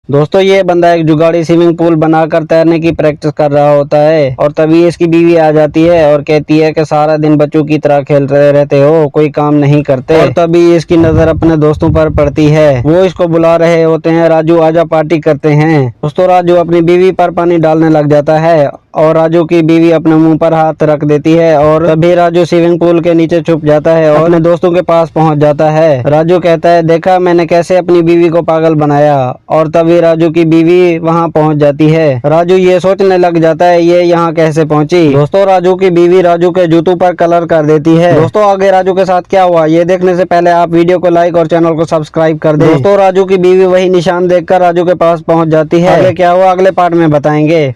दोस्तों ये बंदा एक जुगाड़ी स्विमिंग पूल बनाकर तैरने की प्रैक्टिस कर रहा होता है और तभी इसकी बीवी आ जाती है और कहती है कि सारा दिन बच्चों की तरह खेलते रहते हो, कोई काम नहीं करते। और तभी इसकी नजर अपने दोस्तों पर पड़ती है। वो इसको बुला रहे होते हैं, राजू आजा पार्टी करते हैं। दोस्तों राजू अपनी बीवी पर पानी डालने लग जाता है और राजू की बीवी अपने मुंह पर हाथ रख देती है और तभी राजू स्विमिंग पूल के नीचे छुप जाता है और अपने दोस्तों के पास पहुंच जाता है। राजू कहता है देखा मैंने कैसे अपनी बीवी को पागल बनाया। और तभी राजू की बीवी वहां पहुंच जाती है। राजू ये सोचने लग जाता है ये यहाँ कैसे पहुंची। दोस्तों राजू की बीवी राजू के जूतों पर कलर कर देती है। दोस्तों आगे राजू के साथ क्या हुआ ये देखने से पहले आप वीडियो को लाइक और चैनल को सब्सक्राइब कर दें। दोस्तों राजू की बीवी वही निशान देखकर राजू के पास पहुंच जाती है। आगे क्या हुआ अगले पार्ट में बताएंगे।